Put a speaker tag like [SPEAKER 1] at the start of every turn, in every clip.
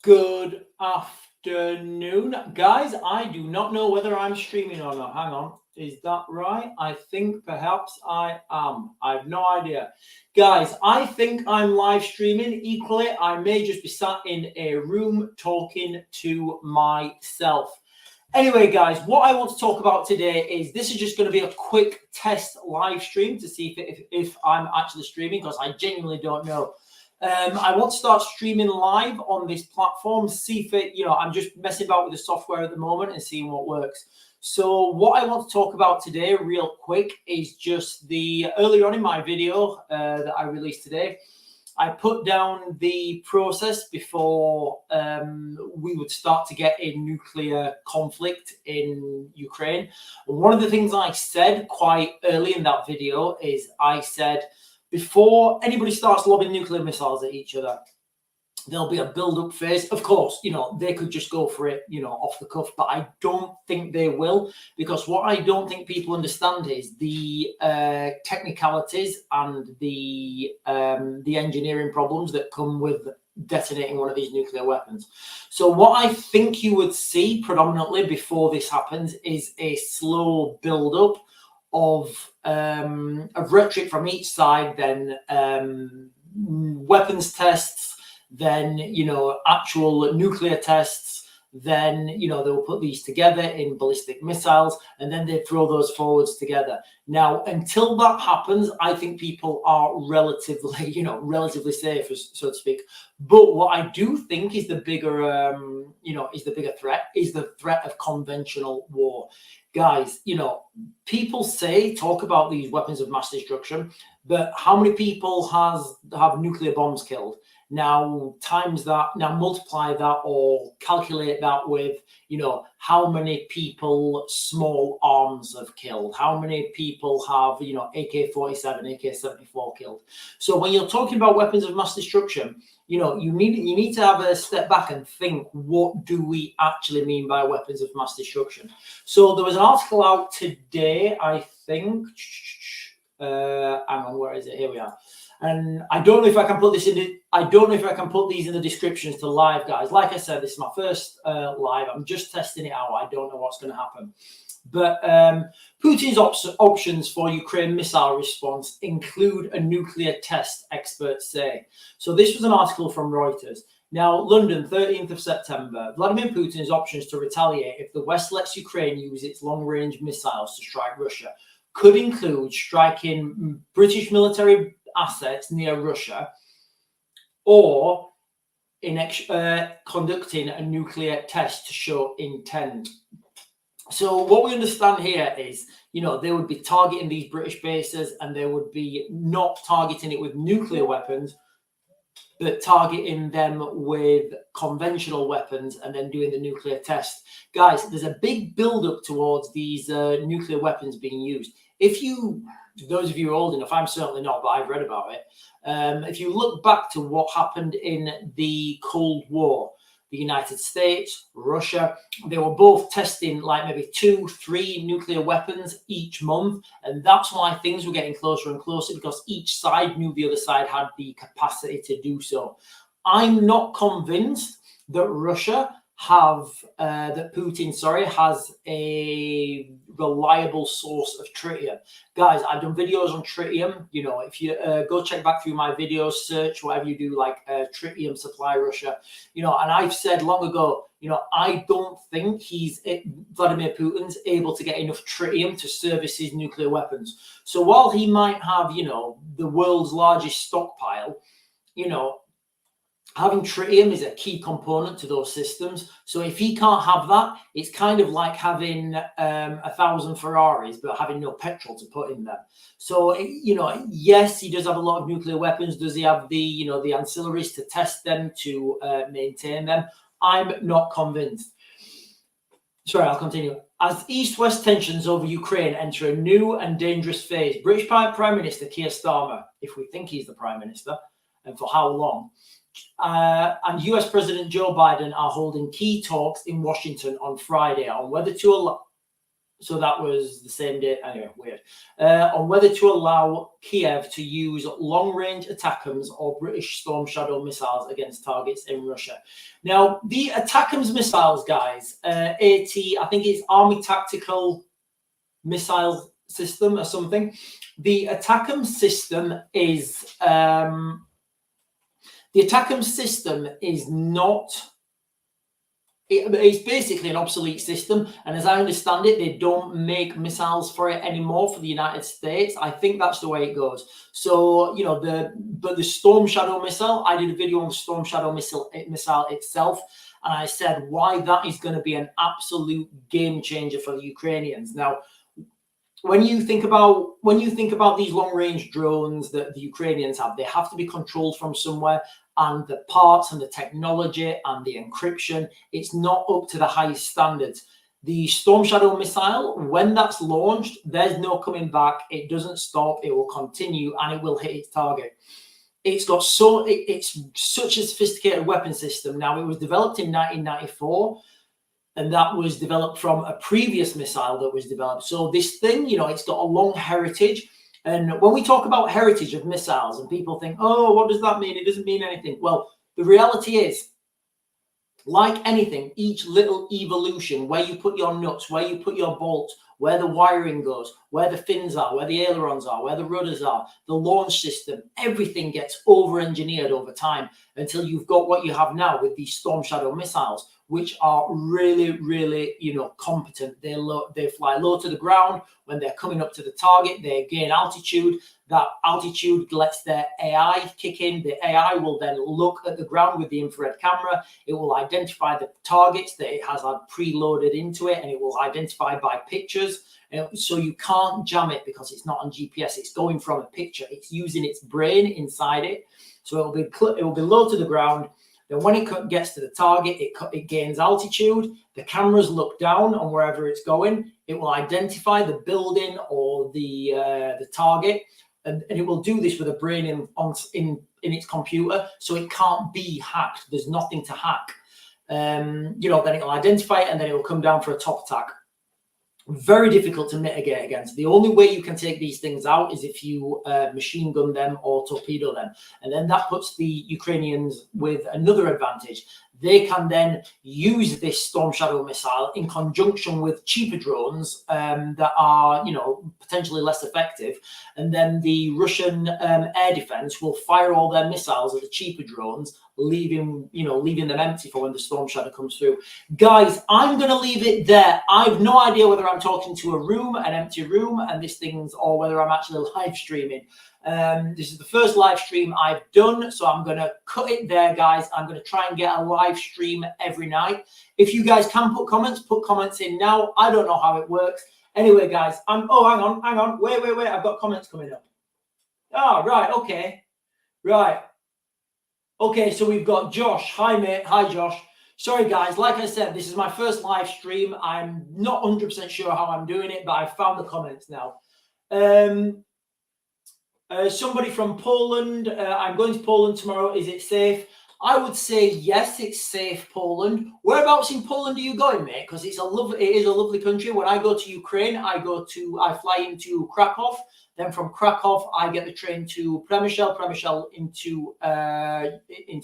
[SPEAKER 1] Good afternoon, guys. I do not know whether I'm streaming or not. Hang on. Is that right? I think perhaps I am. I have no idea. Guys, I think I'm live streaming. Equally, I may just be sat in a room talking to myself. Anyway, guys, what I want to talk about today is this is just going to be a quick test live stream to see if I'm actually streaming, because I genuinely don't know. I want to start streaming live on this platform, see if it, I'm just messing about with the software at the moment and seeing what works. So what I want to talk about today real quick is just earlier on in my video that I released today, I put down the process before we would start to get a nuclear conflict in Ukraine. And one of the things I said quite early in that video is I said, before anybody starts lobbing nuclear missiles at each other, there'll be a build-up phase. Of course, they could just go for it, off the cuff, but I don't think they will, because what I don't think people understand is the technicalities and the engineering problems that come with detonating one of these nuclear weapons. So what I think you would see predominantly before this happens is a slow build-up of rhetoric from each side, then weapons tests, then actual nuclear tests, then they'll put these together in ballistic missiles, and then they throw those forwards together. Now, until that happens, I think people are relatively safe, so to speak. But what I do think is the bigger threat is the threat of conventional war. Guys, people talk about these weapons of mass destruction, but how many people have nuclear bombs killed? Now times that, now multiply that or calculate that with, how many people small arms have killed, how many people have, AK-47, AK-74 killed. So when you're talking about weapons of mass destruction, you need to have a step back and think, what do we actually mean by weapons of mass destruction? So there was an article out today, I think. Hang on, where is it? Here we are. And I don't know if I can put this in. I don't know if I can put these in the descriptions to live, guys. Like I said, this is my first live. I'm just testing it out. I don't know what's going to happen. But Putin's options for Ukraine missile response include a nuclear test, experts say. So this was an article from Reuters. Now, London, 13th of September. Vladimir Putin's options to retaliate if the West lets Ukraine use its long-range missiles to strike Russia could include striking British military assets near Russia, or in conducting a nuclear test to show intent. So what we understand here is, they would be targeting these British bases, and they would be not targeting it with nuclear weapons, but targeting them with conventional weapons and then doing the nuclear test. Guys, there's a big build-up towards these nuclear weapons being used. Those of you who are old enough, I'm certainly not, but I've read about it. If you look back to what happened in the Cold War, the United States, Russia, they were both testing like maybe 2-3 nuclear weapons each month. And that's why things were getting closer and closer, because each side knew the other side had the capacity to do so. I'm not convinced that Putin has a reliable source of tritium. Guys, I've done videos on tritium. If you go check back through my videos, search whatever you do, like tritium supply Russia, and I've said long ago, I don't think Vladimir Putin's able to get enough tritium to service his nuclear weapons. So while he might have, the world's largest stockpile, having tritium is a key component to those systems. So if he can't have that, it's kind of like having 1,000 Ferraris, but having no petrol to put in them. So, yes, he does have a lot of nuclear weapons. Does he have the ancillaries to test them, to maintain them? I'm not convinced. Sorry, I'll continue. As East-West tensions over Ukraine enter a new and dangerous phase, British Prime Minister Keir Starmer, if we think he's the Prime Minister, and for how long, and US President Joe Biden are holding key talks in Washington on Friday on whether to allow So that was the same day. Anyway, weird. On whether to allow Kiev to use long-range ATACMS or British Storm Shadow missiles against targets in Russia. Now, the ATACMS missiles, guys, I think it's Army Tactical Missile System or something. The ATACMS system is not. It's basically an obsolete system, and as I understand it, they don't make missiles for it anymore for the United States. I think that's the way it goes. So, you know, the Storm Shadow missile, I did a video on the Storm Shadow missile itself, and I said why that is going to be an absolute game changer for the Ukrainians. Now, when you think about these long-range drones that the Ukrainians have, they have to be controlled from somewhere, and the parts and the technology and the encryption, it's not up to the highest standards. The Storm Shadow missile, when that's launched, there's no coming back. It doesn't stop. It will continue, and it will hit its target. It's such a sophisticated weapon system. Now, it was developed in 1994. And that was developed from a previous missile that was developed. So this thing, you know, it's got a long heritage. And when we talk about heritage of missiles and people think, oh, what does that mean? It doesn't mean anything. Well, the reality is, like anything, each little evolution, where you put your nuts, where you put your bolts, where the wiring goes, where the fins are, where the ailerons are, where the rudders are, the launch system, everything gets over-engineered over time until you've got what you have now with these Storm Shadow missiles, which are really, really, you know, competent. They fly low to the ground. When they're coming up to the target, they gain altitude. That altitude lets their AI kick in. The AI will then look at the ground with the infrared camera. It will identify the targets that it has had preloaded into it, and it will identify by pictures. So you can't jam it because it's not on GPS. It's going from a picture. It's using its brain inside it. So it will be low to the ground. Then when it gets to the target, it gains altitude. The cameras look down on wherever it's going. It will identify the building or the target, and it will do this with a brain in its computer, so it can't be hacked. There's nothing to hack. You know, then it'll identify it, and then it will come down for a top attack. Very difficult to mitigate against. The only way you can take these things out is if you machine gun them or torpedo them. And then that puts the Ukrainians with another advantage. They can then use this Storm Shadow missile in conjunction with cheaper drones that are, you know, potentially less effective. And then the Russian air defense will fire all their missiles at the cheaper drones, leaving them empty for when the Storm Shadow comes through. Guys, I'm going to leave it there. I have no idea whether I'm talking to an empty room, and this thing's, or whether I'm actually live streaming. This is the first live stream I've done, so I'm going to cut it there, guys. I'm going to try and get a live stream every night. If you guys can put comments in now. I don't know how it works. Anyway, guys, hang on. Wait. I've got comments coming up. Oh, right. Okay. Right. Okay, so we've got Josh. Hi, mate. Hi, Josh. Sorry, guys. Like I said, this is my first live stream. I'm not 100% sure how I'm doing it, but I've found the comments now. Somebody from Poland. I'm going to Poland tomorrow. Is it safe? I would say yes, it's safe, Poland. Whereabouts in Poland are you going, mate? Because it is a lovely country. When I go to Ukraine, I fly into Krakow. Then from Krakow, I get the train to Przemysl into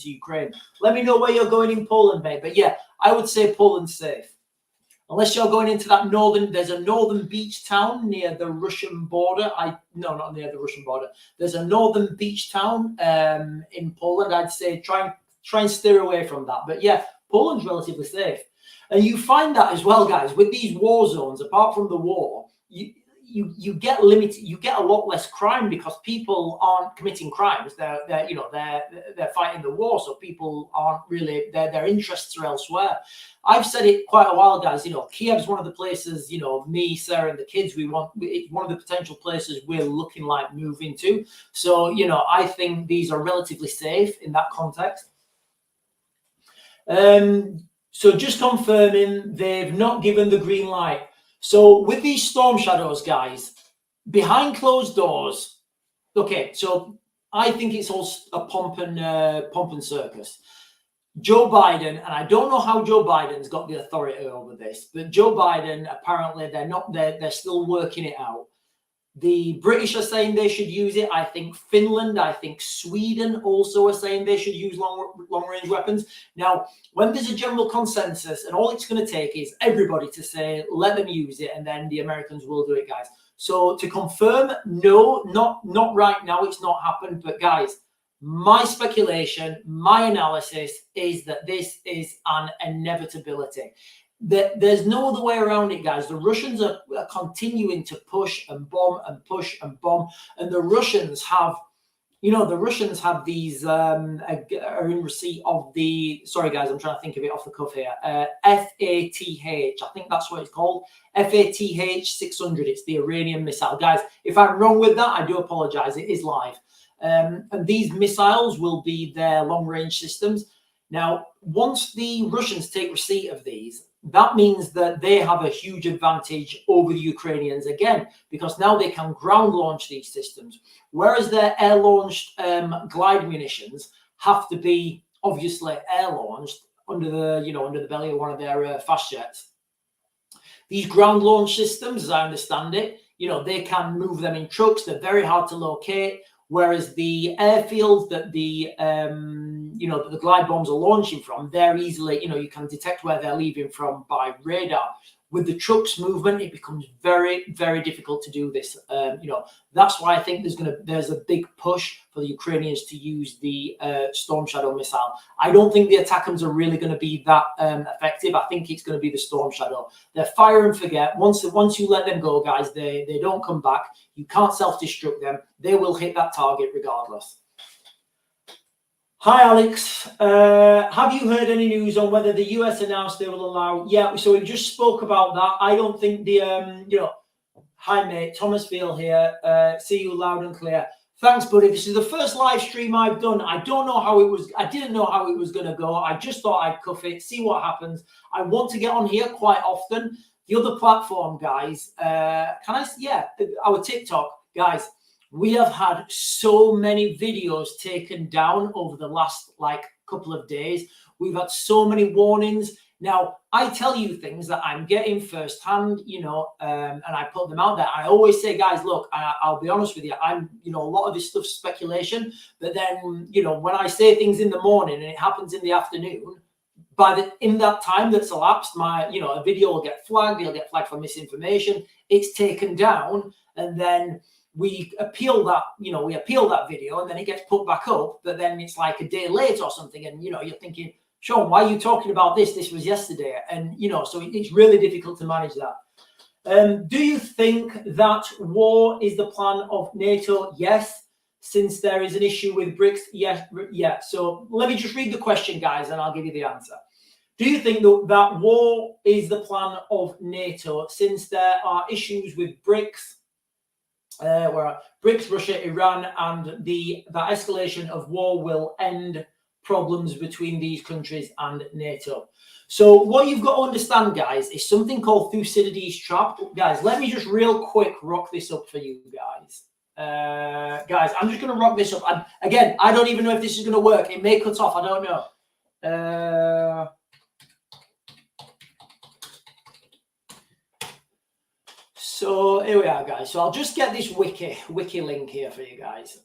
[SPEAKER 1] Ukraine. Let me know where you're going in Poland, mate. But yeah, I would say Poland's safe. Unless you're going into that there's a northern beach town near the Russian border. No, not near the Russian border. There's a northern beach town in Poland. I'd say try and steer away from that. But yeah, Poland's relatively safe. And you find that as well, guys, with these war zones, apart from the war, you get limited, you get a lot less crime because people aren't committing crimes. They're fighting the war, so people aren't really, their interests are elsewhere. I've said it quite a while, guys. You know, Kiev's one of the places, you know, me, Sarah, and the kids, it's one of the potential places we're looking like moving to. So, you know, I think these are relatively safe in that context. So just confirming, they've not given the green light. So with these Storm Shadows, guys, behind closed doors, okay, so I think it's all a pomp and circus. Joe Biden, and I don't know how Joe Biden's got the authority over this, but Joe Biden, apparently they're still working it out. The British are saying they should use it. I think Finland, I think Sweden also are saying they should use long-range weapons. Now, when there's a general consensus, and all it's going to take is everybody to say, let them use it, and then the Americans will do it, guys. So to confirm, no, not right now. It's not happened. But guys, my speculation, my analysis is that this is an inevitability. There's no other way around it, guys. The Russians are continuing to push and bomb and push and bomb, and the Russians have, these are in receipt of the. Sorry, guys, I'm trying to think of it off the cuff here. FATH, I think that's what it's called. FATH 600. It's the Iranian missile, guys. If I'm wrong with that, I do apologize. It is live, and these missiles will be their long-range systems. Now, once the Russians take receipt of these, that means that they have a huge advantage over the Ukrainians again, because now they can ground launch these systems, whereas their air launched glide munitions have to be obviously air launched under the belly of one of their fast jets. These ground launch systems, as I understand it, they can move them in trucks. They're very hard to locate. Whereas the airfields that the glide bombs are launching from, they're easily, you can detect where they're leaving from by radar. With the trucks movement, it becomes very, very difficult to do this. That's why I think there's a big push for the Ukrainians to use the Storm Shadow missile. I don't think the ATACMS are really going to be that effective. I think it's going to be the Storm Shadow. They're fire and forget. Once you let them go, guys, they don't come back. You can't self-destruct them. They will hit that target regardless. Hi, Alex. Have you heard any news on whether the US announced they will allow? Yeah, so we just spoke about that. I don't think the, hi, mate. Thomas Veal here. See you loud and clear. Thanks, buddy. This is the first live stream I've done. I don't know how it was. I didn't know how it was going to go. I just thought I'd cuff it, see what happens. I want to get on here quite often. The other platform, guys, our TikTok, guys. We have had so many videos taken down over the last couple of days. We've had so many warnings. Now, I tell you things that I'm getting firsthand, and I put them out there. I always say, guys, look, I'll be honest with you. I'm, a lot of this stuff's speculation. But then, when I say things in the morning and it happens in the afternoon, in that time that's elapsed, a video will get flagged. It'll get flagged for misinformation. It's taken down, and then we appeal that video, and then it gets put back up, but then it's like a day late or something, and you're thinking, Sean, why are you talking about this? This was yesterday. And so it's really difficult to manage that. Do you think that war is the plan of NATO? Yes, since there is an issue with BRICS. Yes, yeah. So let me just read the question, guys, and I'll give you the answer. Do you think that war is the plan of NATO since there are issues with BRICS? Where BRICS, Russia, Iran, and that escalation of war will end problems between these countries and NATO. So what you've got to understand, guys, is something called Thucydides' trap. Guys, let me just real quick rock this up for you guys. Guys, I'm just going to rock this up. And again, I don't even know if this is going to work. It may cut off. I don't know. So here we are, guys. So I'll just get this wiki link here for you guys.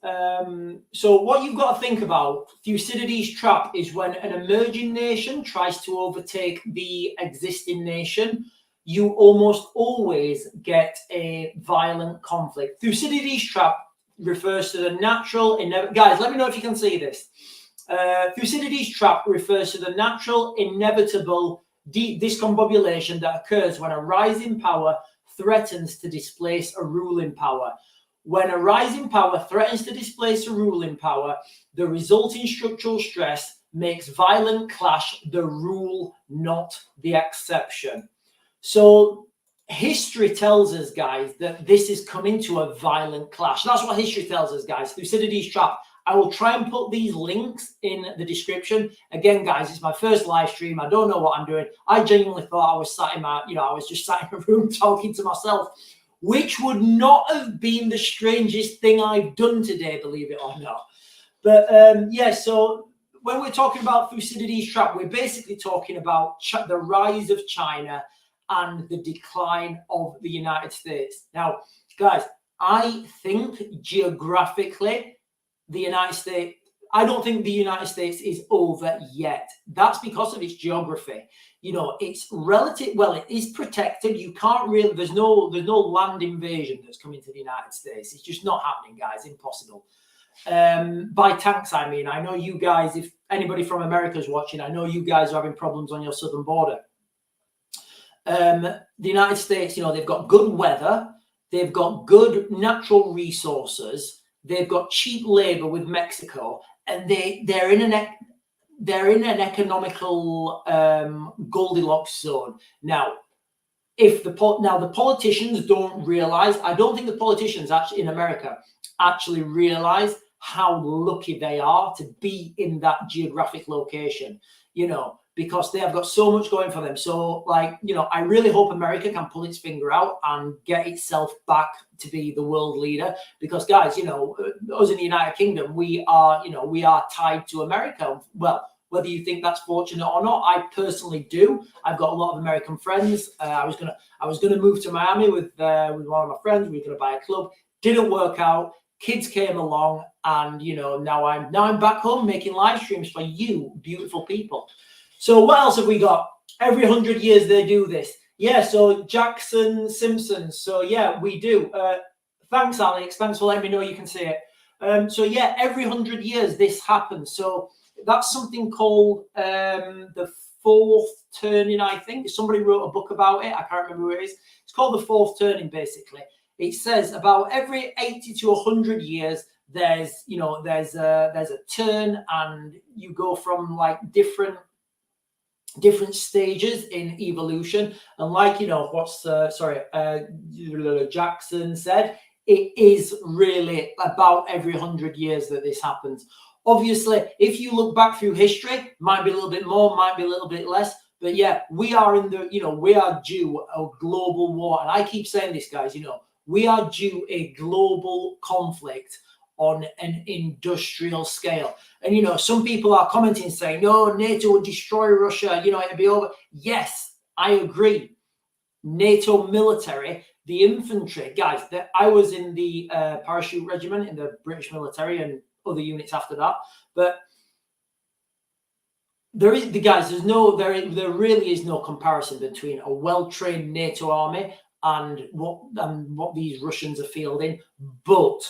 [SPEAKER 1] So what you've got to think about, Thucydides' trap, is when an emerging nation tries to overtake the existing nation, you almost always get a violent conflict. Thucydides' trap refers to the natural, guys, let me know if you can see this. Thucydides' trap refers to the natural, inevitable discombobulation that occurs when a rising power threatens to displace a ruling power. When a rising power threatens to displace a ruling power, the resulting structural stress makes violent clash the rule, not the exception. So history tells us, guys, that this is coming to a violent clash. That's what history tells us, guys. Thucydides' trap. I will try and put these links in the description. Again, guys, it's my first live stream. I don't know what I'm doing. I genuinely thought I was sat in I was just sat in a room talking to myself, which would not have been the strangest thing I've done today, believe it or not. But yeah, so
[SPEAKER 2] when we're talking about Thucydides' trap, we're basically talking about the rise of China and the decline of the United States. Now, guys, I think geographically, the United States, I don't think the United States is over yet. That's because of its geography. You know, it's relative. Well, it is protected. You can't really. There's no land invasion that's coming to the United States. It's just not happening, guys. Impossible. By tanks, I mean. I know you guys. If anybody from America is watching, I know you guys are having problems on your southern border. The United States, you know, they've got good weather. They've got good natural resources. They've got cheap labor with Mexico, and they're in an economical Goldilocks zone. Now, the politicians don't realize, I don't think the politicians actually in America actually realize how lucky they are to be in that geographic location, you know, because they have got so much going for them. So, like, you know, I really hope America can pull its finger out and get itself back to be the world leader. Because, guys, you know, us in the United Kingdom, we are tied to America. Well, whether you think that's fortunate or not, I personally do. I've got a lot of American friends. I was gonna move to Miami with one of my friends. We were gonna buy a club. Didn't work out. Kids came along, and you know, now I'm back home making live streams for you, beautiful people. So what else have we got? Every 100 years they do this. Yeah, so Jackson Simpsons. So yeah, we do. Thanks, Alex. Thanks for letting me know you can see it. So yeah, every 100 years this happens. So that's something called the fourth turning, I think. Somebody wrote a book about it. I can't remember who it is. It's called the fourth turning, basically. It says about every 80 to 100 years, there's a turn, and you go from like different stages in evolution. And like, you know, Jackson said, it is really about every 100 years that this happens. Obviously, if you look back through history, might be a little bit more, might be a little bit less. But yeah, we are due a global war. And I keep saying this, guys, you know, we are due a global conflict on an industrial scale. And, you know, some people are commenting saying, no, NATO would destroy Russia, you know, it'd be over. Yes, I agree. NATO military, the infantry, guys, I was in the parachute regiment in the British military and other units after that. But there really is no comparison between a well-trained NATO army and what these Russians are fielding. But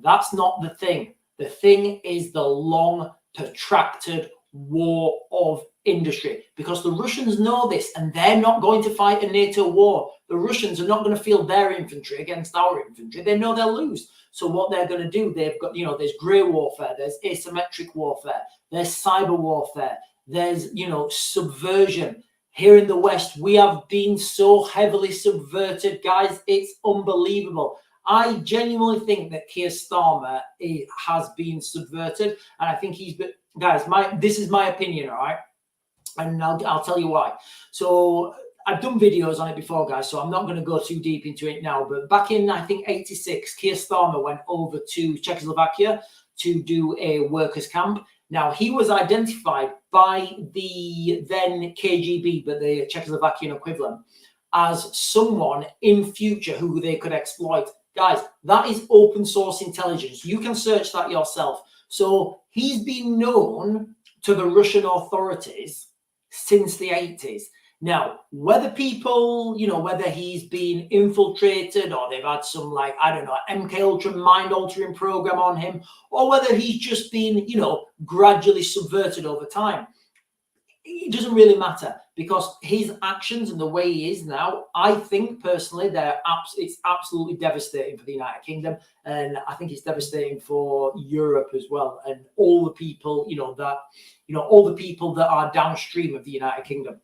[SPEAKER 2] that's not the thing. The thing is the long, protracted war of industry, because the Russians know this, and they're not going to fight a NATO war. The Russians are not going to field their infantry against our infantry. They know they'll lose. So what they're going to do, they've got, you know, there's grey warfare, there's asymmetric warfare, there's cyber warfare, there's, you know, subversion. Here in the West, we have been so heavily subverted, guys. It's unbelievable. I genuinely think that Keir Starmer has been subverted, and I think he's been, guys, this is my opinion, all right? And I'll tell you why. So I've done videos on it before, guys, so I'm not going to go too deep into it now. But back in, I think, 86, Keir Starmer went over to Czechoslovakia to do a workers' camp. Now, he was identified by the then KGB, but the Czechoslovakian equivalent, as someone in future who they could exploit. Guys, that is open source intelligence. You can search that yourself. So he's been known to the Russian authorities since the 80s. Now, whether people, you know, whether he's been infiltrated or they've had some, like, I don't know, MK Ultra mind altering program on him, or whether he's just been, you know, gradually subverted over time, it doesn't really matter, because his actions and the way he is now, I think personally, it's absolutely devastating for the United Kingdom, and I think it's devastating for Europe as well, and all the people, all the people that are downstream of the United Kingdom.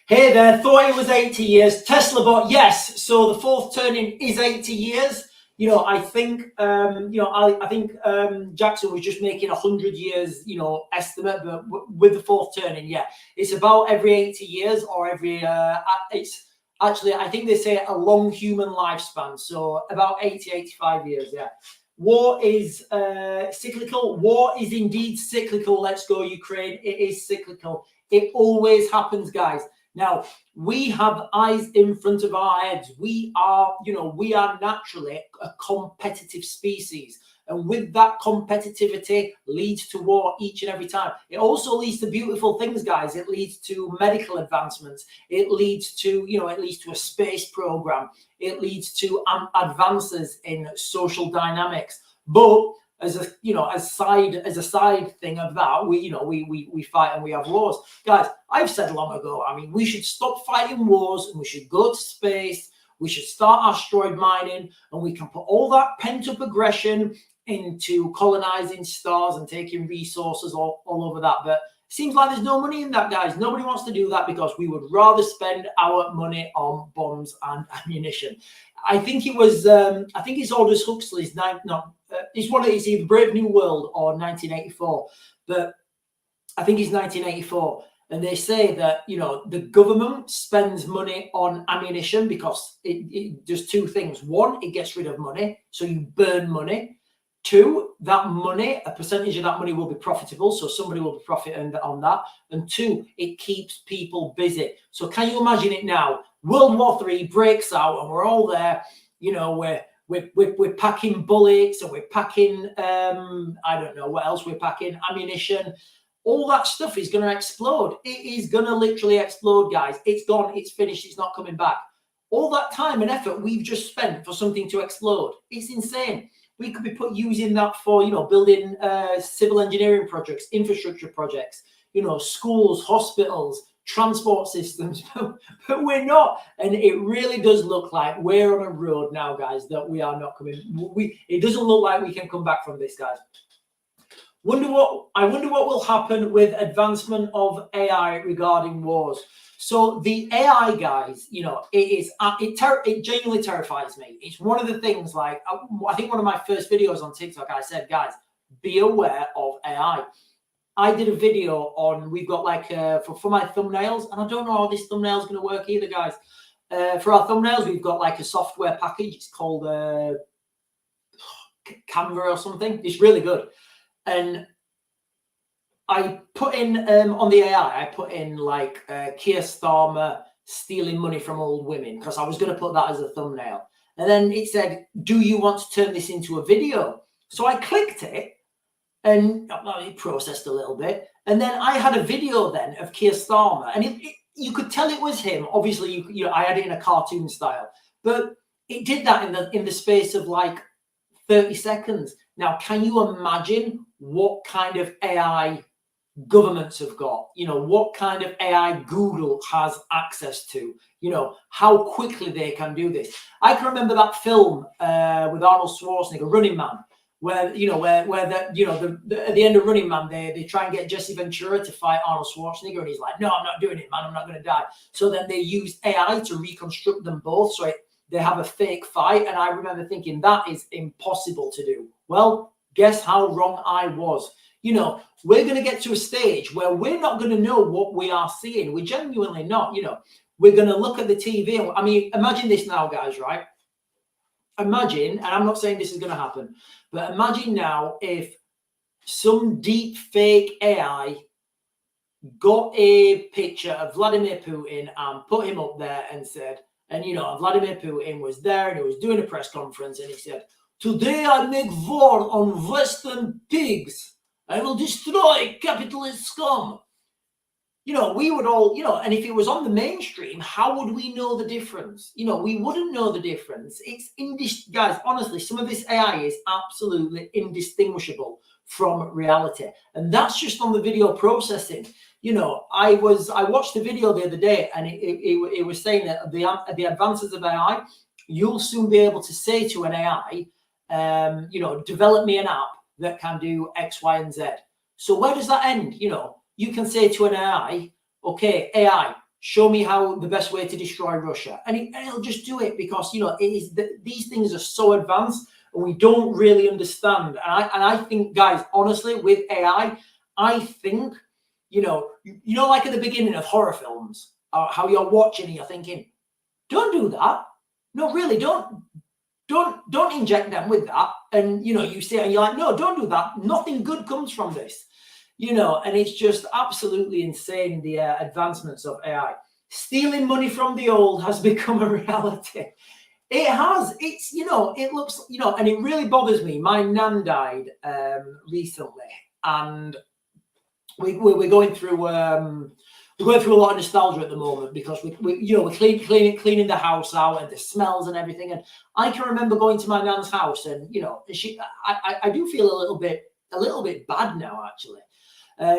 [SPEAKER 2] Hey there, thought it was 80 years. Tesla bot, yes. So the fourth turning is 80 years. You know, I think, I think Jackson was just making 100 years, you know, estimate, but with the fourth turning, yeah, it's about every 80 years or every, it's actually, I think they say a long human lifespan. So about 80, 85 years, yeah.
[SPEAKER 1] war is cyclical. War is indeed cyclical. Let's go, Ukraine. It is cyclical. It always happens, guys. Now, we have eyes in front of our heads. We are, we are naturally a competitive species. And with that competitivity leads to war each and every time. It also leads to beautiful things, guys. It leads to medical advancements. It leads to, it leads to a space program. It leads to advances in social dynamics. But as a side thing of that, we fight and we have wars. Guys, I've said long ago, I mean, we should stop fighting wars and we should go to space. We should start asteroid mining, and we can put all that pent-up aggression into colonizing stars and taking resources all over that. But it seems like there's no money in that, guys. Nobody wants to do that because we would rather spend our money on bombs and ammunition. I think it was, I think it's Aldous Huxley's, it's either Brave New World or 1984, but I think it's 1984. And they say that, the government spends money on ammunition because it does two things. One, it gets rid of money, so you burn money. Two, that money, a percentage of that money will be profitable, so somebody will be profiting on that. And two, it keeps people busy. So can you imagine it now? World War III breaks out and we're all there, we're packing bullets and we're packing, I don't know what else we're packing, ammunition. All that stuff is going to explode. It is going to literally explode, guys. It's gone. It's finished. It's not coming back. All that time and effort we've just spent for something to explode. It's insane. We could be using that for, building civil engineering projects, infrastructure projects, schools, hospitals, transport systems, but we're not. And it really does look like we're on a road now, guys, that we are not coming. It doesn't look like we can come back from this, guys. I wonder what will happen with advancement of AI regarding wars. So the AI, guys, it genuinely terrifies me. It's one of the things, like, I think one of my first videos on TikTok, I said, guys, be aware of AI. I did a video on, we've got like, for my thumbnails, and I don't know how this thumbnail is going to work either, guys. For our thumbnails, we've got like a software package. It's called Canva or something. It's really good. And I put in on the AI, I put in like Keir Starmer stealing money from old women because I was going to put that as a thumbnail. And then it said, do you want to turn this into a video? So I clicked it and it processed a little bit. And then I had a video then of Keir Starmer, and you could tell it was him. Obviously, I had it in a cartoon style, but it did that in the space of like 30 seconds. Now, can you imagine what kind of AI governments have got? What kind of AI Google has access to? How quickly they can do this. I can remember that film with Arnold Schwarzenegger, Running Man, where at the end of Running Man, they try and get Jesse Ventura to fight Arnold Schwarzenegger, and he's like, no, I'm not doing it, man, I'm not going to die. So then they use AI to reconstruct them both, so they have a fake fight. And I remember thinking that is impossible to do. Well, guess how wrong I was. We're going to get to a stage where we're not going to know what we are seeing. We're genuinely not. We're going to look at the TV. I mean, imagine this now, guys, right? Imagine, and I'm not saying this is going to happen, but imagine now if some deep fake AI got a picture of Vladimir Putin and put him up there and said, and Vladimir Putin was there and he was doing a press conference and he said, today I make war on Western pigs. I will destroy capitalist scum. We would all, and if it was on the mainstream, how would we know the difference? We wouldn't know the difference. Guys, honestly, some of this AI is absolutely indistinguishable from reality. And that's just on the video processing. I watched the video the other day, and it was saying that the advances of AI, you'll soon be able to say to an AI, develop me an app that can do X, Y, and Z. So where does that end? You can say to an AI, okay, AI, show me how the best way to destroy Russia. And it'll just do it because, these things are so advanced and we don't really understand. And I think, guys, honestly, with AI, I think, like at the beginning of horror films, how you're watching and you're thinking, don't do that. No, really, don't inject them with that.
[SPEAKER 2] And, you know, you say, and you're like, no, don't do that. Nothing good comes from this, you know, and it's just absolutely insane, the advancements of AI. Stealing money from the old has become a reality. It has. It's, you know, it looks, you know, and it really bothers me. My nan died recently, and we're going through a lot of nostalgia at the moment, because we you know, we're cleaning the house out, and the smells and everything. And I can remember going to my nan's house, and, you know, I do feel a little bit bad now, actually.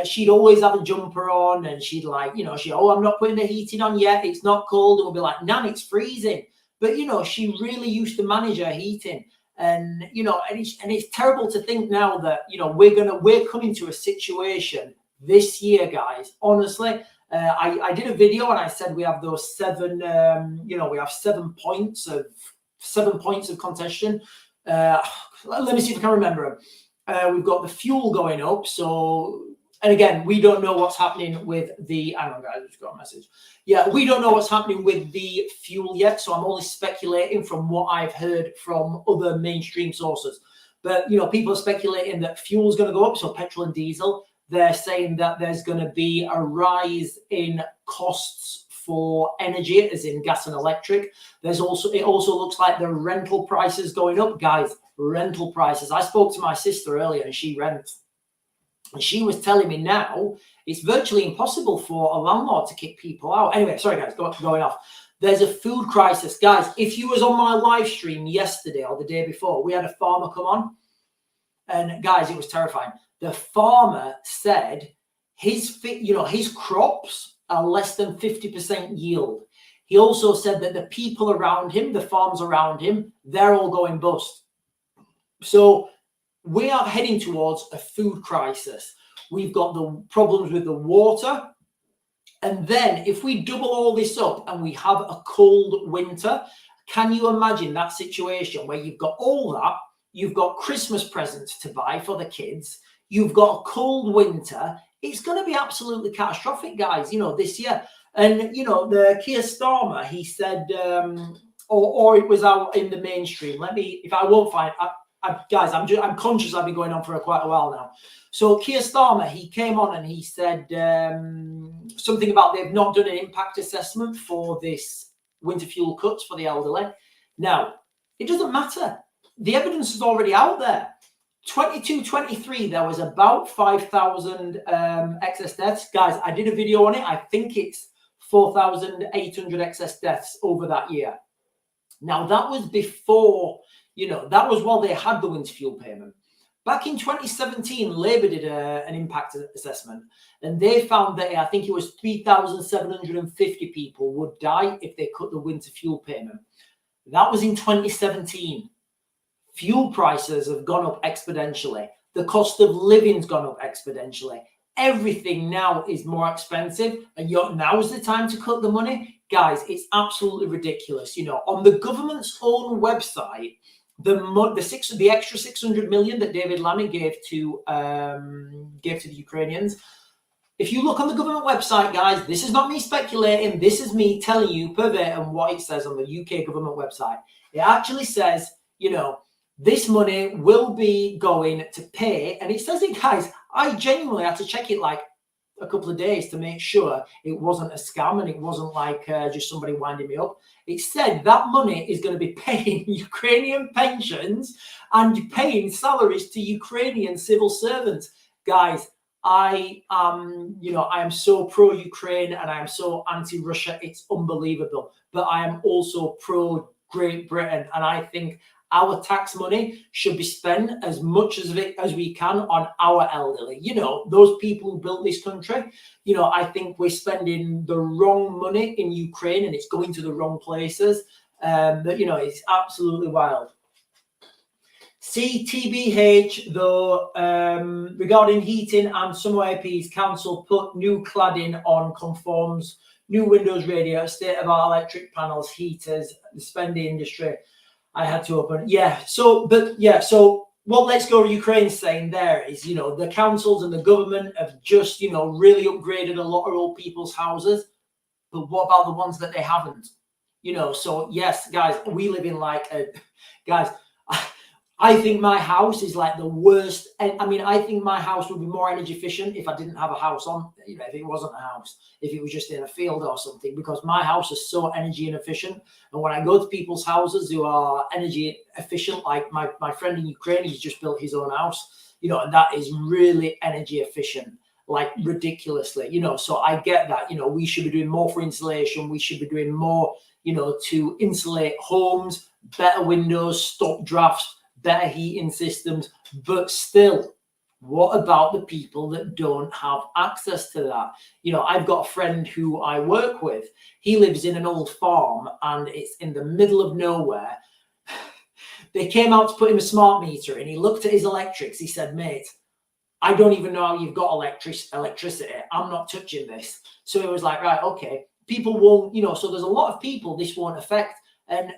[SPEAKER 2] She'd always have a jumper on, and she'd, like, you know, I'm not putting the heating on yet, it's not cold. And we'll be like, Nan, it's freezing. But, you know, she really used to manage her heating. And, you know, and it's terrible to think now that, you know, we're coming to a situation this year, guys. Honestly, I did a video and I said we have those seven, you know, we have 7 points of contention. Let me see if I can remember them. We've got the fuel going up. So, and again, we don't know what's happening with the, hang on, guys, I just got a message. Yeah, we don't know what's happening with the fuel yet. So I'm only speculating from what I've heard from other mainstream sources. But, you know, people are speculating that fuel is going to go up. So petrol and diesel. They're saying that there's going to be a rise in costs for energy, as in gas and electric. It also looks like the rental prices going up, guys. Rental prices. I spoke to my sister earlier, and she rents. And she was telling me now it's virtually impossible for a landlord to kick people out. Anyway, sorry, guys, going off. There's a food crisis. Guys, if you was on my live stream yesterday or the day before, we had a farmer come on. And, guys, it was terrifying. The farmer said his crops are less than 50% yield. He also said that the people around him, the farms around him, they're all going bust. So we are heading towards a food crisis. We've got the problems with the water. And then if we double all this up and we have a cold winter, can you imagine that situation where you've got all that, you've got Christmas presents to buy for the kids, you've got a cold winter? It's going to be absolutely catastrophic, guys, you know, this year. And, you know, the Keir Starmer, he said, or it was out in the mainstream. Let me, if I won't find, guys, I'm conscious I've been going on for quite a while now. So Keir Starmer, he came on and he said something about they've not done an impact assessment for this winter fuel cuts for the elderly. Now, it doesn't matter. The evidence is already out there. 22-23, there was about 5,000 excess deaths. Guys, I did a video on it. I think it's 4,800 excess deaths over that year. Now, that was before, you know, that was while they had the winter fuel payment. Back in 2017, Labour did an impact assessment, and they found that I think it was 3,750 people would die if they cut the winter fuel payment. That was in 2017. Fuel prices have gone up exponentially. The cost of living's gone up exponentially. Everything now is more expensive, and now's the time to cut the money. Guys, it's absolutely ridiculous. You know, on the government's own website, the extra 600 million that David Lammy gave to the Ukrainians. If you look on the government website, guys, this is not me speculating. This is me telling you verbatim what it says on the UK government website. It actually says, you know, this money will be going to pay, and it says it, guys. I genuinely had to check it like a couple of days to make sure it wasn't a scam and it wasn't like just somebody winding me up. It said that money is going to be paying Ukrainian pensions and paying salaries to Ukrainian civil servants. Guys, I am so pro-Ukraine and I am so anti-Russia. It's unbelievable. But I am also pro-Great Britain, and I think our tax money should be spent as much as we can on our elderly. You know, those people who built this country. You know, I think we're spending the wrong money in Ukraine and it's going to the wrong places. But, you know, it's absolutely wild. CTBH, though, regarding heating and summer APs, council put new cladding on conforms, new windows, radiators, state-of-art electric panels, heaters, the spending industry. I had to open. So what Let's Go Ukraine's saying there is, you know, the councils and the government have just, you know, really upgraded a lot of old people's houses. But what about the ones that they haven't? You know, so yes, guys, we live in like guys,
[SPEAKER 1] I think my house is like the worst. And I mean, I think my house would be more energy efficient if I didn't have a house on, if it wasn't a house, if it was just in a field or something, because my house is so energy inefficient. And when I go to people's houses who are energy efficient, like my friend in Ukraine, he's just built his own house, and that is really energy efficient, like ridiculously, so I get that, we should be doing more for insulation. We should be doing more, to insulate homes, better windows, stop drafts, better heating systems. But still, what about the people that don't have access to that? I've got a friend who I work with. He lives in an old farm and it's in the middle of nowhere. They came out to put him a smart meter and he looked at his electrics. He said, mate, I don't even know how you've got electricity. I'm not touching this. So it was like, right, okay, people won't, so there's a lot of people this won't affect. And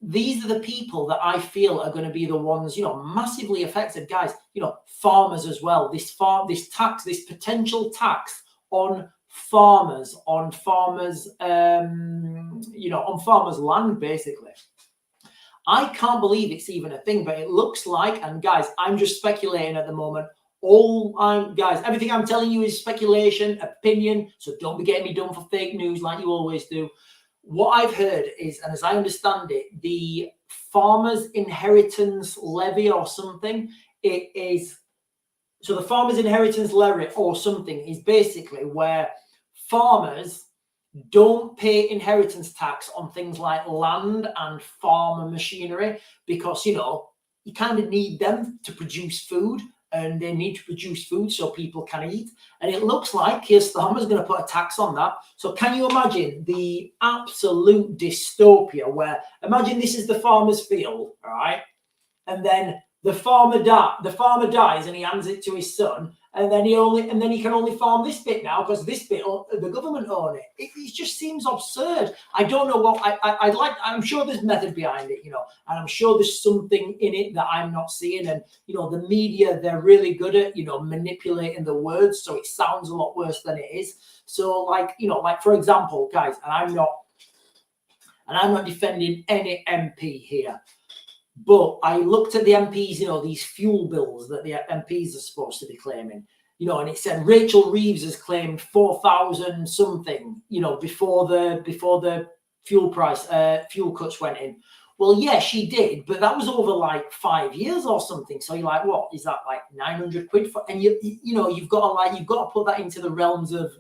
[SPEAKER 1] these are the people that I feel are going to be the ones, massively affected, guys. Farmers as well. This potential tax on farmers, on farmers' land, basically. I can't believe it's even a thing, but it looks like, and guys, I'm just speculating at the moment. Guys, everything I'm telling you is speculation, opinion, so don't be getting me done for fake news like you always do. What I've heard is, and as I understand it, the Farmers Inheritance Levy or something, the Farmers Inheritance Levy or something is basically where farmers don't pay inheritance tax on things like land and farm machinery, because, you kind of need them to produce food. And they need to produce food so people can eat. And it looks like Keir Starmer's going to put a tax on that. So can you imagine the absolute dystopia where, imagine this is the farmer's field, all right? And then the farmer dies and he hands it to his son, and then he can only farm this bit now because this bit the government own it. It just seems absurd. I don't know what I'm sure there's method behind it, and I'm sure there's something in it that I'm not seeing. And the media, they're really good at manipulating the words so it sounds a lot worse than it is. So like for example, guys, and I'm not defending any MP here, but I looked at the MPs, these fuel bills that the MPs are supposed to be claiming, and it said Rachel Reeves has claimed 4,000 something, before the fuel cuts went in. Well, yeah, she did, but that was over like 5 years or something. So you're like, what is that, like 900 quid for? And you've got to put that into the realms of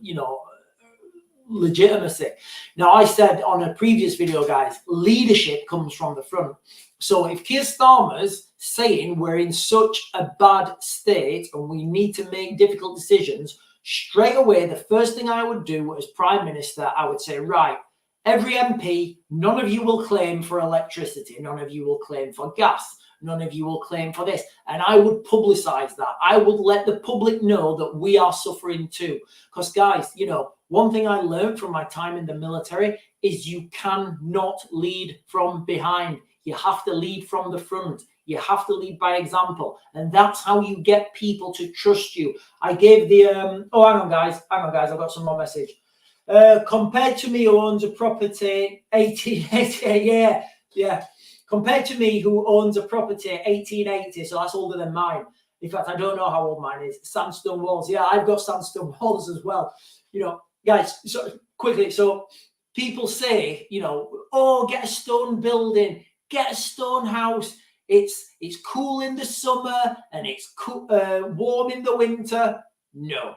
[SPEAKER 1] legitimacy. Now, I said on a previous video, guys, leadership comes from the front. So if Keir Starmer's saying we're in such a bad state and we need to make difficult decisions, straight away, the first thing I would do as Prime Minister, I would say, right, every MP, none of you will claim for electricity. None of you will claim for gas. None of you will claim for this. And I would publicize that. I would let the public know that we are suffering too. Because, guys, one thing I learned from my time in the military is you cannot lead from behind. You have to lead from the front. You have to lead by example. And that's how you get people to trust you. I gave the, hang on, guys. I've got some more message. Compared to me who owns a property, 1888, yeah. Compared to me who owns a property 1880, so that's older than mine. In fact, I don't know how old mine is. Sandstone walls. Yeah, I've got sandstone walls as well. Guys, so quickly, so people say, oh, get a stone building, get a stone house. It's cool in the summer and it's warm in the winter. No,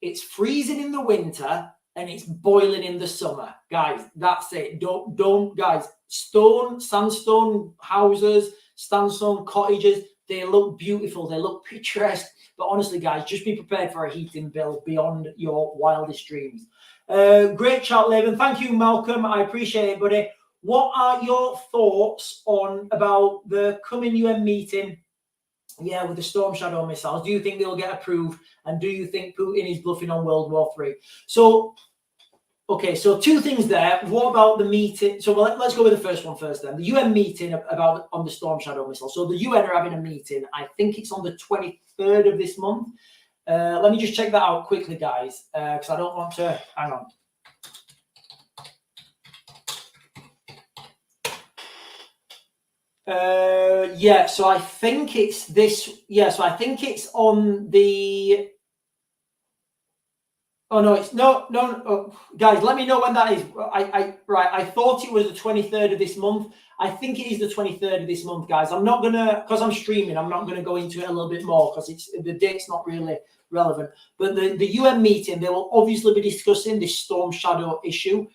[SPEAKER 1] it's freezing in the winter and it's boiling in the summer. Guys, that's it. Don't guys, sandstone houses, sandstone cottages, they look beautiful, they look picturesque. But honestly, guys, just be prepared for a heating bill beyond your wildest dreams. Great chat, Laban. Thank you, Malcolm. I appreciate it, buddy. What are your thoughts about the coming UN meeting? Yeah, with the Storm Shadow missiles. Do you think they'll get approved? And do you think Putin is bluffing on World War III? So, okay, so two things there. What about the meeting? So let's go with the first one first then. The UN meeting on the Storm Shadow missile. So the UN are having a meeting. I think it's on the 23rd of this month. Let me just check that out quickly, guys, because I don't want to... Hang on.
[SPEAKER 2] Yeah, so I think it's this. Yeah, so I think it's on the. Oh no, it's no. Oh, guys, let me know when that is. I thought it was the 23rd of this month. I think it is the 23rd of this month, guys. I'm not gonna, because I'm streaming, I'm not gonna go into it a little bit more because it's the date's not really relevant. But the UN meeting, they will obviously be discussing this storm shadow issue.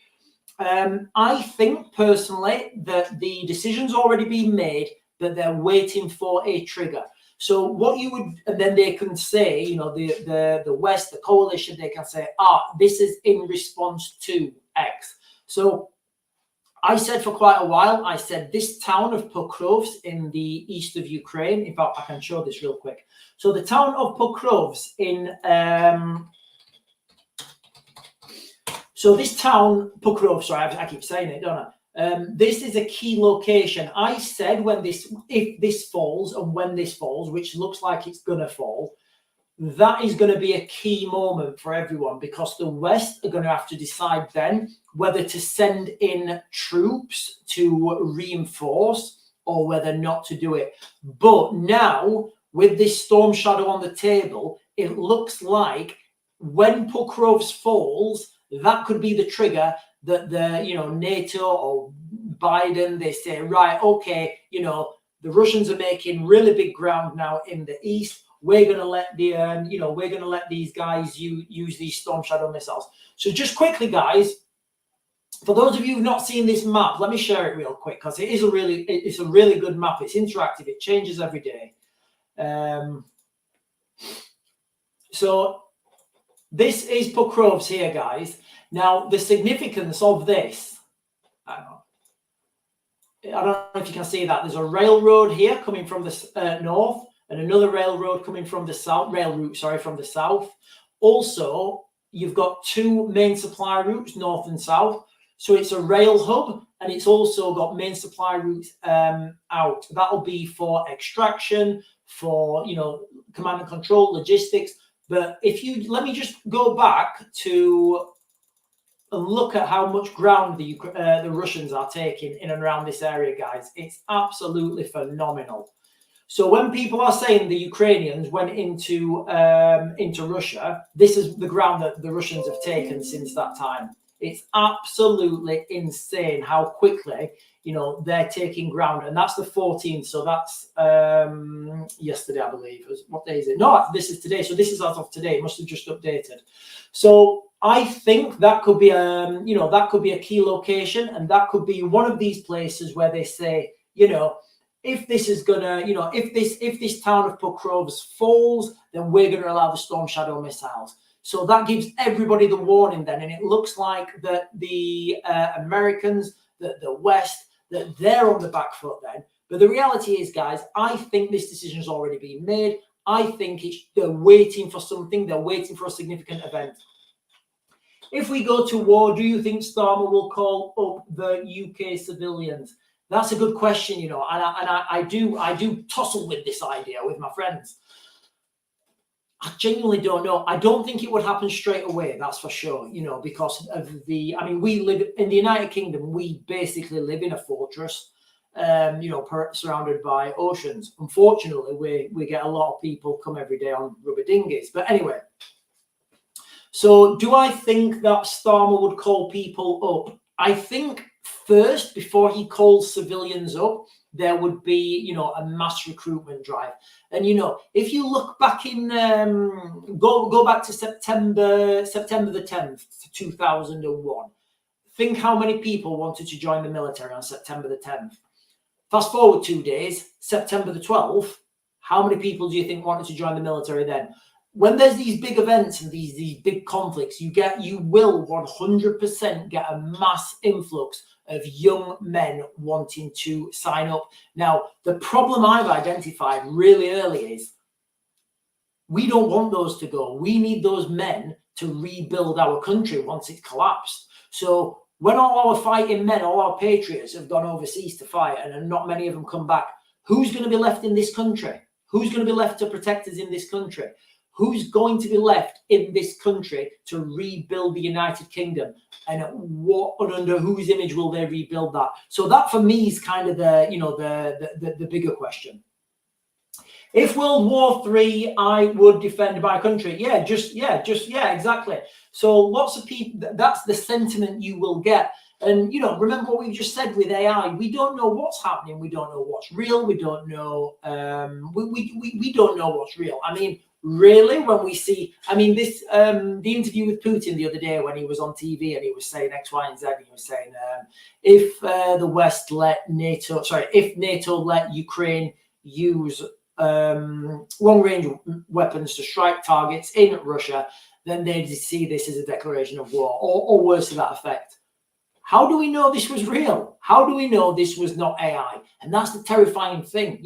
[SPEAKER 2] I think personally that the decision's already been made, that they're waiting for a trigger. So what you would, and then they can say, you know, the West, the coalition, they can say, this is in response to X. So I said for quite a while, I said this town of Pokrovsk in the east of Ukraine. In fact, I can show this real quick. So the town of Pokrovsk in, so this town, Pokrovsk, sorry, I keep saying it, don't I? This is a key location. I said if this falls and when this falls, which looks like it's going to fall, that is going to be a key moment for everyone, because the West are going to have to decide then whether to send in troops to reinforce or whether not to do it. But now, with this storm shadow on the table, it looks like when Pokrovsk falls, that could be the trigger that NATO or Biden, they say, right, okay, the Russians are making really big ground now in the east. We're going to let these guys use these storm shadow missiles. So just quickly, guys, for those of you who've not seen this map, let me share it real quick, because it's a really good map. It's interactive. It changes every day. So this is Pokrovsk here, guys. Now, the significance of this, I don't know if you can see that. There's a railroad here coming from the north, and another railroad coming from the south, from the south. Also, you've got two main supply routes, north and south. So it's a rail hub, and it's also got main supply routes out. That'll be for extraction, for command and control, logistics. But let me just go back to look at how much ground the Russians are taking in and around this area, guys. It's absolutely phenomenal. So when people are saying the Ukrainians went into Russia, this is the ground that the Russians have taken since that time. It's absolutely insane how quickly they're taking ground, and that's the 14th. So that's yesterday, I believe. What day is it? No, this is today. So this is as of today. It must have just updated. So I think that could be a key location, and that could be one of these places where they say, if this is gonna, if this town of Pokrovsk falls, then we're going to allow the Storm Shadow missiles. So that gives everybody the warning then, and it looks like that the Americans, that the West, that they're on the back foot then. But the reality is, guys, I think this decision has already been made. I think they're waiting for something. They're waiting for a significant event. If we go to war, do you think Starmer will call up the UK civilians? That's a good question, and I do tussle with this idea with my friends. I genuinely don't know. I don't think it would happen straight away, that's for sure, because of we live in the United Kingdom. We basically live in a fortress, surrounded by oceans. Unfortunately, we get a lot of people come every day on rubber dinghies. But anyway, so do I think that Starmer would call people up? I think first, before he calls civilians up, there would be, a mass recruitment drive. And, if you look back in, go back to September the 10th, 2001, think how many people wanted to join the military on September the 10th. Fast forward 2 days, September the 12th, how many people do you think wanted to join the military then? When there's these big events and these big conflicts, you will 100% get a mass influx of young men wanting to sign up. Now, the problem I've identified really early is we don't want those to go. We need those men to rebuild our country once it's collapsed. So when all our fighting men, all our patriots have gone overseas to fight, and not many of them come back, who's going to be left in this country? Who's going to be left to protect us in this country?
[SPEAKER 1] Who's going to be left in this country to rebuild the United Kingdom, and what and under whose image will they rebuild that? So that for me is kind of the bigger question. If World War III, I would defend my country. Yeah, exactly. So lots of people, that's the sentiment you will get. And, remember what we just said with AI. We don't know what's happening. We don't know what's real. We don't know, we don't know what's real. I mean, really, when we see, this, the interview with Putin the other day when he was on TV and he was saying X, Y, and Z, he was saying, if NATO let Ukraine use long-range weapons to strike targets in Russia, then they see this as a declaration of war, or worse to that effect. How do we know this was real? How do we know this was not AI? And that's the terrifying thing.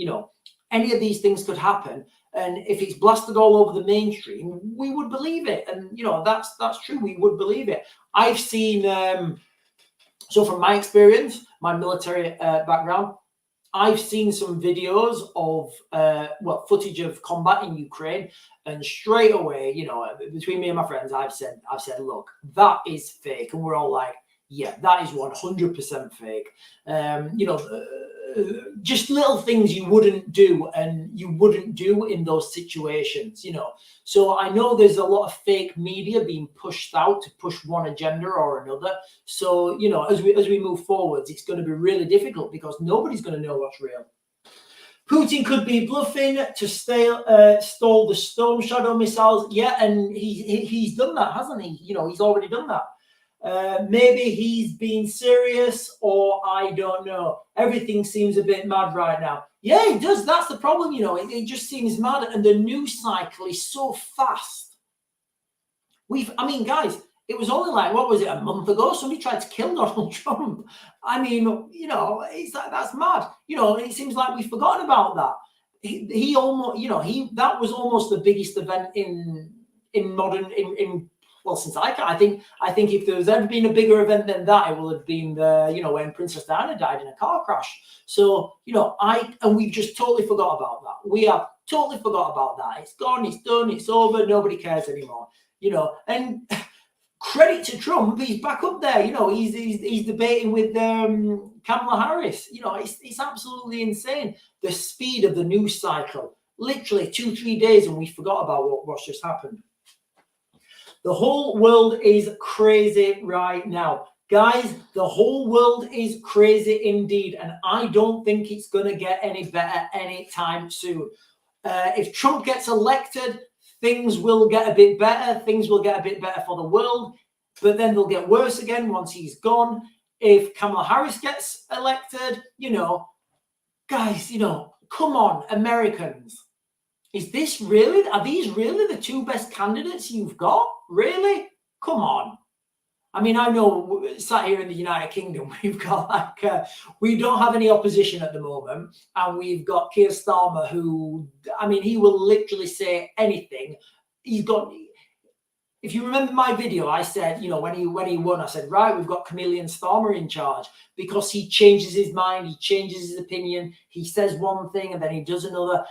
[SPEAKER 1] Any of these things could happen, and if it's blasted all over the mainstream, we would believe it. And that's true. We would believe it. I've seen. So from my experience, my military background, I've seen some videos of footage of combat in Ukraine, and straight away, between me and my friends, I've said, look, that is fake, and we're all like, yeah, that is 100% fake. Just little things you wouldn't do, and you wouldn't do in those situations, So I know there's a lot of fake media being pushed out to push one agenda or another. So, as we move forwards, it's going to be really difficult because nobody's going to know what's real. Putin could be bluffing to stall the Storm Shadow missiles. Yeah, and he's done that, hasn't he? He's already done that. Maybe he's being serious, or I don't know. Everything seems a bit mad right now. Yeah, it does. That's the problem. It just seems mad, and the news cycle is so fast. Guys, it was only like, what was it, a month ago? Somebody tried to kill Donald Trump. It's like, that's mad. It seems like we've forgotten about that. He almost, that was almost the biggest event in modern well, since I think if there's ever been a bigger event than that, it will have been when Princess Diana died in a car crash. So and we've just totally forgot about that. We have totally forgot about that. It's gone, it's done, it's over. Nobody cares anymore. And credit to Trump, he's back up there. He's debating with Kamala Harris. It's absolutely insane, the speed of the news cycle. Literally 2-3 days, and we forgot about what's just happened. The whole world is crazy right now. Guys, the whole world is crazy indeed, and I don't think it's going to get any better anytime soon. If Trump gets elected, things will get a bit better. Things will get a bit better for the world, but then they'll get worse again once he's gone. If Kamala Harris gets elected, guys, come on, Americans. Are these really the two best candidates you've got? Really? Come on. I know sat here in the United Kingdom, we've got we don't have any opposition at the moment. And we've got Keir Starmer, who, he will literally say anything. If you remember my video, I said, when he won, I said, right, we've got Chameleon Starmer in charge, because he changes his mind, he changes his opinion, he says one thing and then he does another.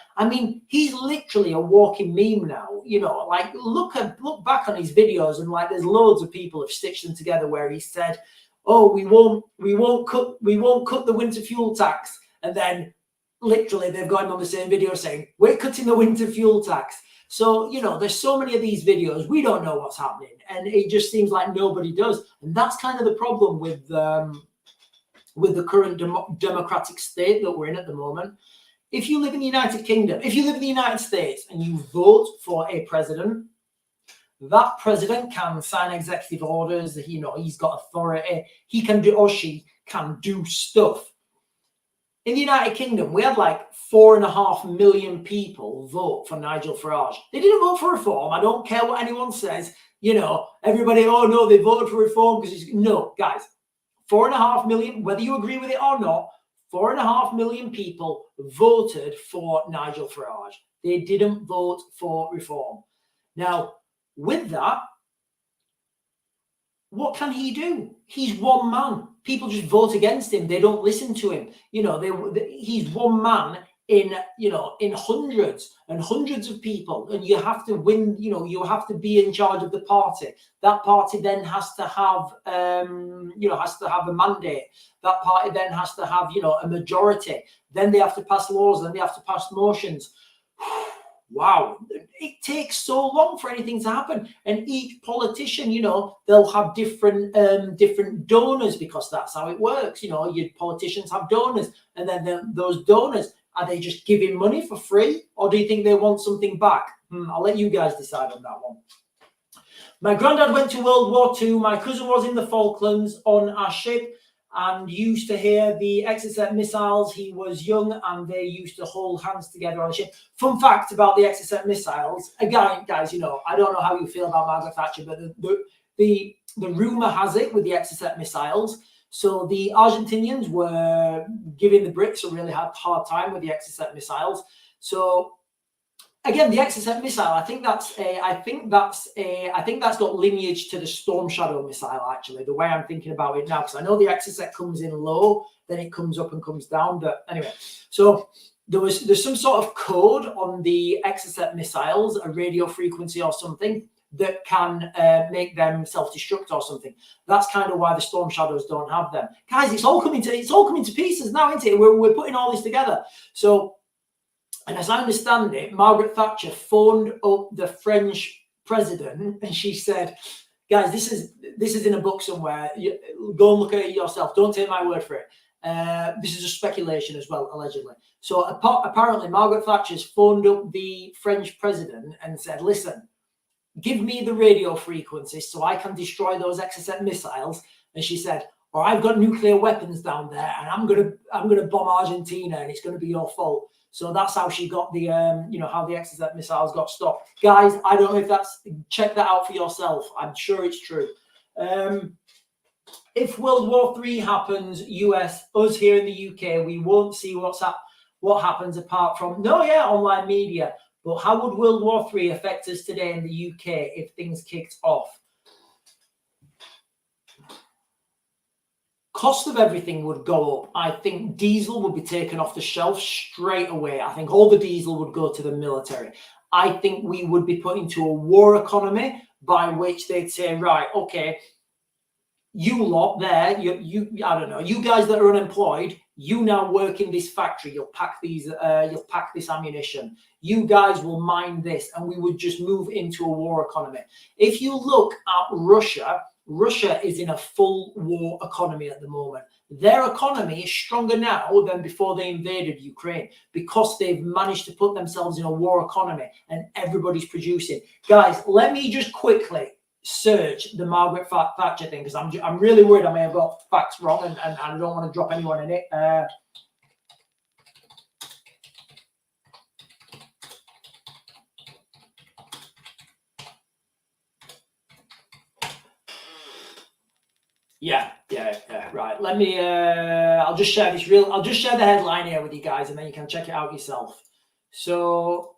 [SPEAKER 1] He's literally a walking meme now. Look back on his videos, and there's loads of people have stitched them together where he said, oh, we won't cut the winter fuel tax, and then literally they've got him on the same video saying, we're cutting the winter fuel tax. So, there's so many of these videos, we don't know what's happening, and it just seems like nobody does. And that's kind of the problem with the current democratic state that we're in at the moment. If you live in the United Kingdom, if you live in the United States and you vote for a president, that president can sign executive orders, he's got authority, he can do, or she can do stuff. In the United Kingdom, we had 4.5 million people vote for Nigel Farage. They didn't vote for reform. I don't care what anyone says. Everybody, oh no, they voted for reform because no, guys, 4.5 million, whether you agree with it or not, 4.5 million people voted for Nigel Farage. They didn't vote for reform. Now, with that, what can he do? He's one man. People just vote against him. They don't listen to him. He's one man
[SPEAKER 2] in, you know, in hundreds and hundreds of people, and you have to win, you know, you have to be in charge of the party. That party then has to have, you know, has to have a mandate. That party then has to have, you know, a majority. Then they have to pass laws, then they have to pass motions. Wow, it takes so long for anything to happen. And each politician, you know, they'll have different different donors, because that's how it works. You know, your politicians have donors, and then those donors, are they just giving money for free, or do you think they want something back? I'll let you guys decide on that one. My granddad went to World War II. My cousin was in the Falklands on our ship and used to hear the Exocet missiles. He was young and they used to hold hands together on the ship. Fun fact about the Exocet missiles, again, guys, you know, I don't know how you feel about Margaret Thatcher, but the rumor has it with the Exocet missiles. So the Argentinians were giving the Brits a really hard time with the Exocet missiles. So again, the Exocet missile, I think that's got lineage to the Storm Shadow missile, actually, the way I'm thinking about it now, because I know the Exocet comes in low, then it comes up and comes down. But anyway, so there's some sort of code on the Exocet missiles, a radio frequency or something, that can make them self-destruct or something. That's kind of why the Storm Shadows don't have them. Guys, it's all coming to pieces now, isn't it? We're putting all this together. So, and as I understand it, Margaret Thatcher phoned up the French president and she said, guys, this is in a book somewhere. Go and look at it yourself. Don't take my word for it. This is a speculation as well, allegedly. So apparently Margaret Thatcher's phoned up the French president and said, listen, give me the radio frequencies so I can destroy those Exocet missiles. And she said, or I've got nuclear weapons down there and I'm gonna bomb Argentina and it's gonna be your fault. So that's how she got the, you know, how the Exocet missiles got stopped. Guys, I don't know if that's, check that out for yourself. I'm sure it's true. If World War III happens, US, us here in the UK, we won't see what happens apart from, online media. But how would World War III affect us today in the UK if things kicked off? Cost of everything would go up. I think diesel would be taken off the shelf straight away. I think all the diesel would go to the military. I think we would be put into a war economy by which they'd say, right, okay, you lot there, you I don't know, you guys that are unemployed, you now work in this factory. You'll pack this ammunition. You guys will mine this, and we would just move into a war economy. If you look at Russia, Russia is in a full war economy at the moment. Their economy is stronger now than before they invaded Ukraine because they've managed to put themselves in a war economy and everybody's producing. Guys, let me just quickly search the Margaret Thatcher thing because I'm really worried I may have got facts wrong and I don't want to drop anyone in it. Yeah, right. Let me, I'll just share the headline here with you guys and then you can check it out yourself. So,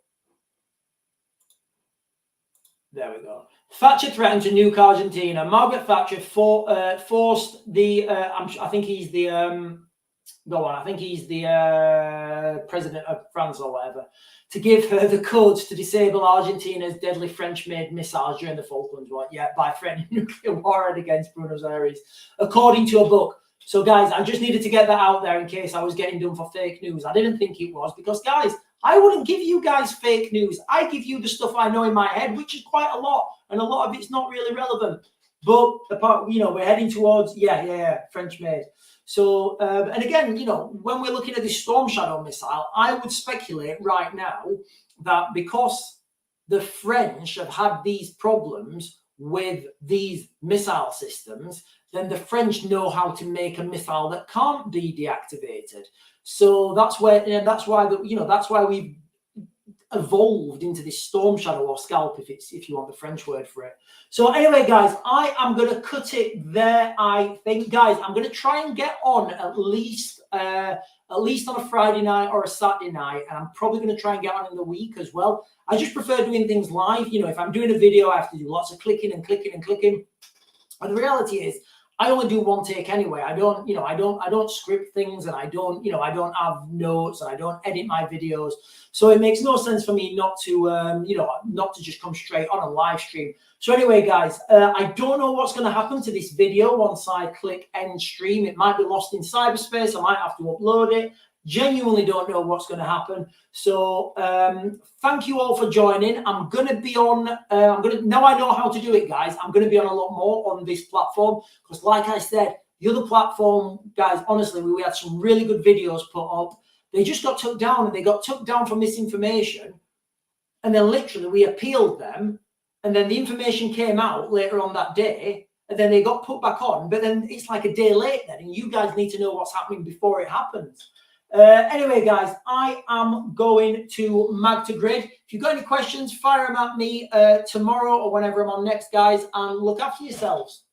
[SPEAKER 2] there we go. Thatcher threatened to nuke Argentina. Margaret Thatcher forced the, I think he's the, I think he's the president of France or whatever, to give her the codes to disable Argentina's deadly French-made missiles during the Falklands War, by threatening nuclear war against Buenos Aires, according to a book. So, guys, I just needed to get that out there in case I was getting done for fake news. I didn't think it was because, guys, I wouldn't give you guys fake news. I give you the stuff I know in my head, which is quite a lot, and a lot of it's not really relevant. But, we're heading towards, French-made. So, and again, when we're looking at this Storm Shadow missile, I would speculate right now that because the French have had these problems with these missile systems, then the French know how to make a missile that can't be deactivated. So that's why we've evolved into this Storm Shadow or Scalp, if you want the French word for it. So anyway, guys, I am going to cut it there. I think, guys, I'm going to try and get on at least on a Friday night or a Saturday night, and I'm probably going to try and get on in the week as well. I just prefer doing things live. If I'm doing a video, I have to do lots of clicking and clicking and clicking. And the reality is, I only do one take anyway. I don't, you know, I don't script things, and I don't, you know, I don't have notes, and I don't edit my videos. So it makes no sense for me not to, you know, not to just come straight on a live stream. So anyway, guys, I don't know what's going to happen to this video once I click end stream. It might be lost in cyberspace. I might have to upload it. Genuinely don't know what's going to happen. So thank you all for joining. I'm going to be on, now I know how to do it, guys. I'm going to be on a lot more on this platform, because like I said, the other platform, guys, honestly, we had some really good videos put up. They just got took down, and they got took down for misinformation. And then literally we appealed them, and then the information came out later on that day, and then they got put back on. But then it's like a day late then, and you guys need to know what's happening before it happens. Anyway, guys, I am going to mag to grid. If you've got any questions, fire them at me tomorrow or whenever I'm on next, guys, and look after yourselves.